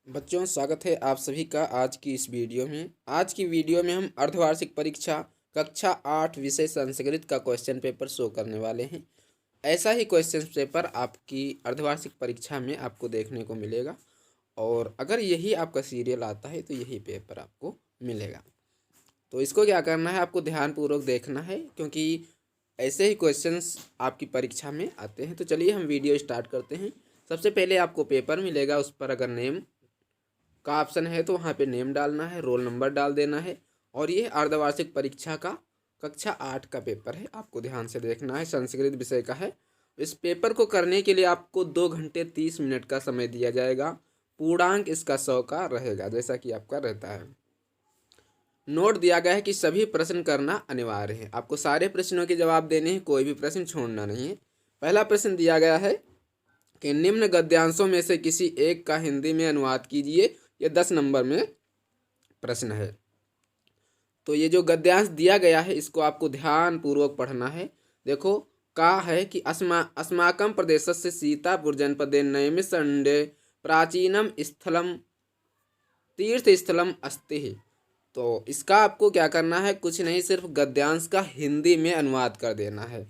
बच्चों, स्वागत है आप सभी का आज की इस वीडियो में। आज की वीडियो में हम अर्धवार्षिक परीक्षा कक्षा 8 विषय संस्कृत का क्वेश्चन पेपर शो करने वाले हैं। ऐसा ही क्वेश्चन पेपर आपकी अर्धवार्षिक परीक्षा में आपको देखने को मिलेगा और अगर यही आपका सीरियल आता है तो यही पेपर आपको मिलेगा। तो इसको क्या करना है, आपको ध्यानपूर्वक देखना है क्योंकि ऐसे ही क्वेश्चंस आपकी परीक्षा में आते हैं। तो चलिए हम वीडियो स्टार्ट करते हैं। सबसे पहले आपको पेपर मिलेगा, उस पर अगर नेम का ऑप्शन है तो वहाँ पे नेम डालना है, रोल नंबर डाल देना है। और ये अर्धवार्षिक परीक्षा का कक्षा 8 का पेपर है, आपको ध्यान से देखना है, संस्कृत विषय का है। इस पेपर को करने के लिए आपको 2 घंटे 30 मिनट का समय दिया जाएगा। पूर्णांक इसका 100 का रहेगा, जैसा कि आपका रहता है। नोट दिया गया है कि सभी प्रश्न करना अनिवार्य है, आपको सारे प्रश्नों के जवाब देने हैं, कोई भी प्रश्न छोड़ना नहीं है। पहला प्रश्न दिया गया है कि निम्न गद्यांशों में से किसी एक का हिंदी में अनुवाद कीजिए। ये 10 नंबर में प्रश्न है। तो ये जो गद्यांश दिया गया है इसको आपको ध्यान पूर्वक पढ़ना है। देखो, कहा है कि अस्माकं प्रदेशस्य सीतापुर जनपदे नैमिषारण्ये प्राचीनम स्थलम तीर्थस्थलम अस्ति। तो इसका आपको क्या करना है, कुछ नहीं, सिर्फ गद्यांश का हिंदी में अनुवाद कर देना है।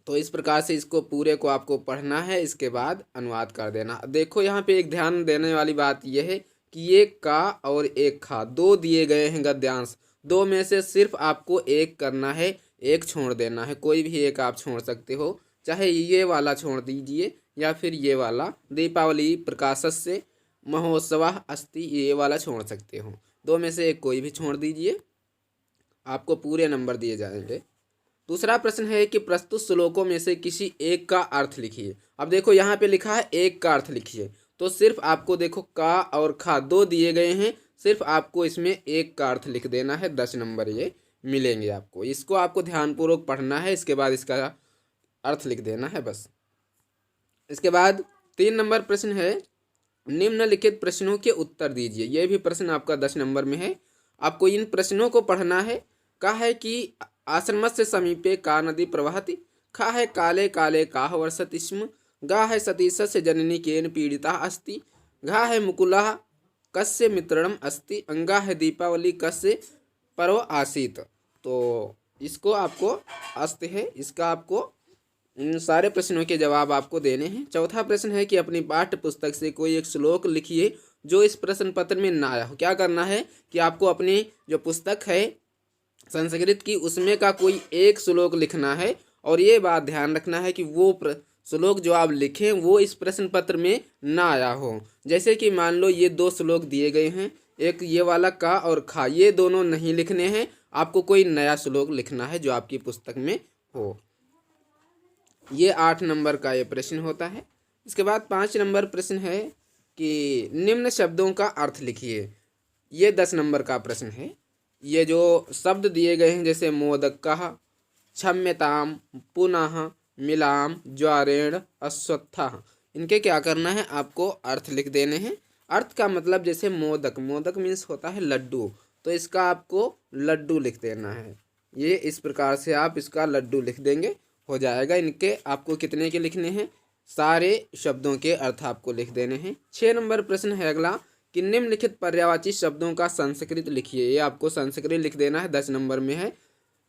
तो इस प्रकार से इसको पूरे को आपको पढ़ना है, इसके बाद अनुवाद कर देना। देखो यहाँ पे एक ध्यान देने वाली बात यह है कि ये का और एक खा दो दिए गए हैं गद्यांश, दो में से सिर्फ आपको एक करना है, एक छोड़ देना है। कोई भी एक आप छोड़ सकते हो, चाहे ये वाला छोड़ दीजिए या फिर ये वाला दीपावली प्रकाशस्य महोत्सव अस्ति, ये वाला छोड़ सकते हो। दो में से एक कोई भी छोड़ दीजिए, आपको पूरे नंबर दिए जाएंगे। दूसरा प्रश्न है कि प्रस्तुत श्लोकों में से किसी एक का अर्थ लिखिए। अब देखो यहाँ पे लिखा है एक का अर्थ लिखिए, तो सिर्फ आपको देखो का और खा दो दिए गए हैं, सिर्फ आपको इसमें एक का अर्थ लिख देना है। 10 नंबर ये मिलेंगे आपको। इसको आपको ध्यानपूर्वक पढ़ना है, इसके बाद इसका अर्थ लिख देना है बस। इसके बाद 3 नंबर प्रश्न है, निम्नलिखित प्रश्नों के उत्तर दीजिए। ये भी प्रश्न आपका 10 नंबर में है। आपको इन प्रश्नों को पढ़ना है। कहा है कि आश्रमस्य समीपे का नदी प्रवहति, खा है काले काले काह वर्षति स्म, गा है सतीशस्य जननी केन पीड़िता अस्ति, घा है मुकुला कस्य मित्रणम अस्ति, अंगा है दीपावली कस्य पर्व आसीत। तो इसको आपको अस्त है, इसका आपको इन सारे प्रश्नों के जवाब आपको देने हैं। चौथा प्रश्न है कि अपनी पाठ्य पुस्तक से कोई एक श्लोक लिखिए जो इस प्रश्न पत्र में ना आया हो। क्या करना है कि आपको अपनी जो पुस्तक है संस्कृत की उसमें का कोई एक श्लोक लिखना है, और ये बात ध्यान रखना है कि वो श्लोक जो आप लिखें वो इस प्रश्न पत्र में ना आया हो। जैसे कि मान लो ये 2 श्लोक दिए गए हैं, एक ये वाला का और खा, ये दोनों नहीं लिखने हैं, आपको कोई नया श्लोक लिखना है जो आपकी पुस्तक में हो। ये 8 नंबर का ये प्रश्न होता है। इसके बाद 5 नंबर प्रश्न है कि निम्न शब्दों का अर्थ लिखिए। ये 10 नंबर का प्रश्न है। ये जो शब्द दिए गए हैं जैसे मोदकः, क्षम्यताम, पुनः, मिलाम, ज्वारेण, अश्वत्थः, इनके क्या करना है, आपको अर्थ लिख देने हैं। अर्थ का मतलब जैसे मोदक, मोदक मीन्स होता है लड्डू, तो इसका आपको लड्डू लिख देना है। ये इस प्रकार से आप इसका लड्डू लिख देंगे, हो जाएगा। इनके आपको कितने के लिखने हैं, सारे शब्दों के अर्थ आपको लिख देने हैं। 6 नंबर प्रश्न है अगला कि निम्नलिखित पर्यायवाची शब्दों का संस्कृत लिखिए। ये आपको संस्कृत लिख देना है, 10 नंबर में है।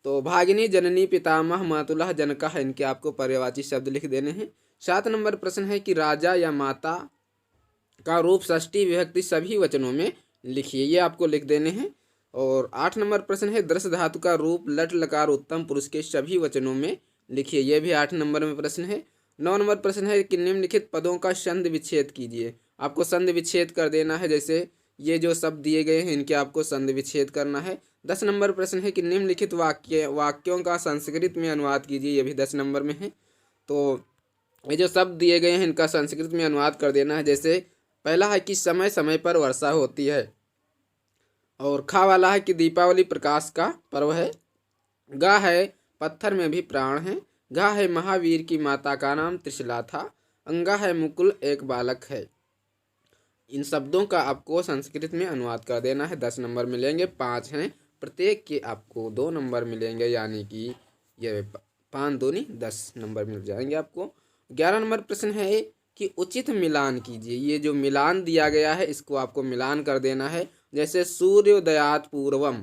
तो भागिनी, जननी, पितामह, मातुलः, जनकः, इनके आपको पर्यायवाची शब्द लिख देने हैं। 7 नंबर प्रश्न है कि राजा या माता का रूप षष्ठी विभक्ति सभी वचनों में लिखिए। ये आपको लिख देने हैं। और 8 नंबर प्रश्न है दृश्य धातु का रूप लट लकार उत्तम पुरुष के सभी वचनों में लिखिए। ये भी 8 नंबर में प्रश्न है। 9 नंबर प्रश्न है कि निम्नलिखित पदों का संधि विच्छेद कीजिए। आपको संधि विच्छेद कर देना है, जैसे ये जो शब्द दिए गए हैं इनके आपको संधि विच्छेद करना है। 10 नंबर प्रश्न है कि निम्नलिखित वाक्यों का संस्कृत में अनुवाद कीजिए। ये भी 10 नंबर में है। तो ये जो शब्द दिए गए हैं इनका संस्कृत में अनुवाद कर देना है। जैसे पहला है कि समय समय पर वर्षा होती है, और खा वाला है कि दीपावली प्रकाश का पर्व है, गा है पत्थर में भी प्राण है, घा है महावीर की माता का नाम त्रिशला था, अंगा है मुकुल एक बालक है। इन शब्दों का आपको संस्कृत में अनुवाद कर देना है। 10 नंबर मिलेंगे, 5 हैं, प्रत्येक के आपको 2 नंबर मिलेंगे, यानी कि ये 5 दूनी 10 नंबर मिल जाएंगे आपको। 11 नंबर प्रश्न है कि उचित मिलान कीजिए। ये जो मिलान दिया गया है इसको आपको मिलान कर देना है। जैसे सूर्योदयात पूर्वम,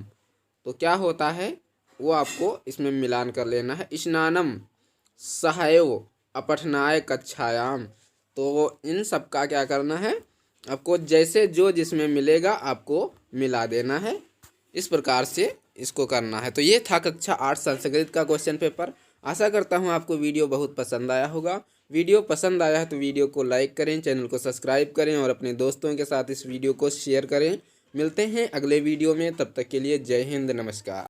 तो क्या होता है वो आपको इसमें मिलान कर लेना है। स्नानम सहयो अपठनाय कक्षायाम, तो इन सब का क्या करना है आपको, जैसे जो जिसमें मिलेगा आपको मिला देना है। इस प्रकार से इसको करना है। तो ये था कक्षा 8 संस्कृत का क्वेश्चन पेपर। आशा करता हूँ आपको वीडियो बहुत पसंद आया होगा। वीडियो पसंद आया है तो वीडियो को लाइक करें, चैनल को सब्सक्राइब करें और अपने दोस्तों के साथ इस वीडियो को शेयर करें। मिलते हैं अगले वीडियो में, तब तक के लिए जय हिंद, नमस्कार।